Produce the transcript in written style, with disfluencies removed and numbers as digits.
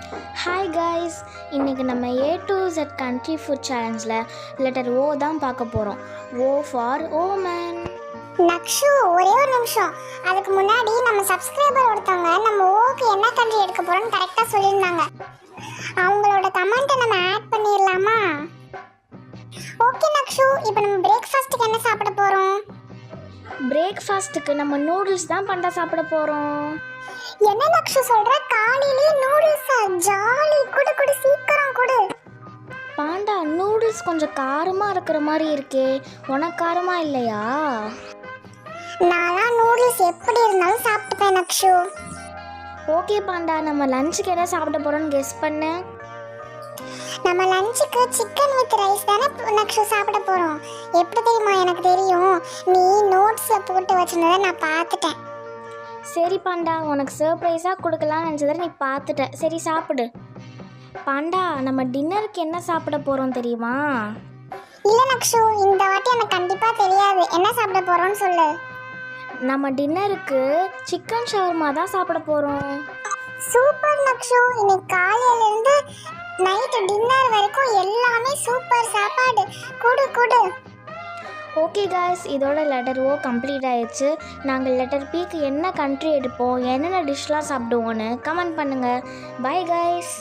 Hi guys, இன்றைக்கி நம்ம A to Z country food சேலஞ்சில் லெட்டர் ஓ தான் பார்க்க போகிறோம். ஓ ஃபார் ஓமன். நக்ஷு, ஒரே ஒரு நிமிஷம். அதுக்கு முன்னாடி நம்ம சப்ஸ்கிரைபர் ஒருத்தவங்க நம்ம ஓக்கு என்ன கண்ட்ரி எடுக்க போகிறோன்னு கரெக்டாக சொல்லியிருந்தாங்க. அவங்களோட கமெண்ட்டை நம்ம ஆட் பண்ணிடலாமா? ஓகே நக்ஷு, இப்போ நம்ம பிரேக்ஃபாஸ்ட்டுக்கு என்ன சாப்பிட போகிறோம்? பிரேக்ஃபாஸ்ட்டுக்கு நம்ம நூடுல்ஸ் தான் பண்டா சாப்பிட போகிறோம். என்ன நக்ஷு சொல்கிற? காலையிலே நூடுல்ஸா? ஜாலி, குடு குடு, சீக்கிரம் குடு. பாண்டா, நூடுல்ஸ் கொஞ்சம் காரமாக இருக்கிற மாதிரி இருக்கே, உனக்கு காரமாக இல்லையா? நான்லாம் நூடுல்ஸ் எப்படி இருந்தாலும் சாப்பிட்டுப்பேன் நக்ஷு. ஓகே பாண்டா, நம்ம லஞ்சுக்கு என்ன சாப்பிட போகிறோன்னு கெஸ் பண்ணு. நம்ம லஞ்சுக்கு சிக்கன் வித் ரைஸ் தானே நக்ஷு சாப்பிட போகிறோம். எப்படி தெரியுமா? எனக்கு தெரியும், நீ நோட்ஸில் போட்டு வச்சுருந்ததை நான் பார்த்துட்டேன். சரி பாண்டா, உனக்கு சர்ப்ரைஸாக கொடுக்கலான்னு நினச்சதை நீ பார்த்துட்ட. சரி சாப்பிடு. பாண்டா, நம்ம டின்னருக்கு என்ன சாப்பிட போகிறோம் தெரியுமா? இல்லை நக்ஷு, இந்த வாட்டி எனக்கு கண்டிப்பாக தெரியாது. என்ன சாப்பிட போகிறோன்னு சொல்லு. நம்ம டின்னருக்கு சிக்கன் ஷவர்மா தான் சாப்பிட போகிறோம். சூப்பர் நக்ஷு, இன்னைக்கு காலையிலேருந்து நைட்டு டின்னர் வரைக்கும் எல்லாமே சூப்பர் சாப்பாடு. குடு குடு. ஓகே காய்ஸ், இதோட லெட்டர் ஓ கம்ப்ளீட் ஆயிடுச்சு. நாங்கள் லெட்டர் பிக்கு என்ன கண்ட்ரி எடுப்போம், என்னென்ன டிஷ்லாம் சாப்பிடுவோன்னு கமெண்ட் பண்ணுங்கள். By guys.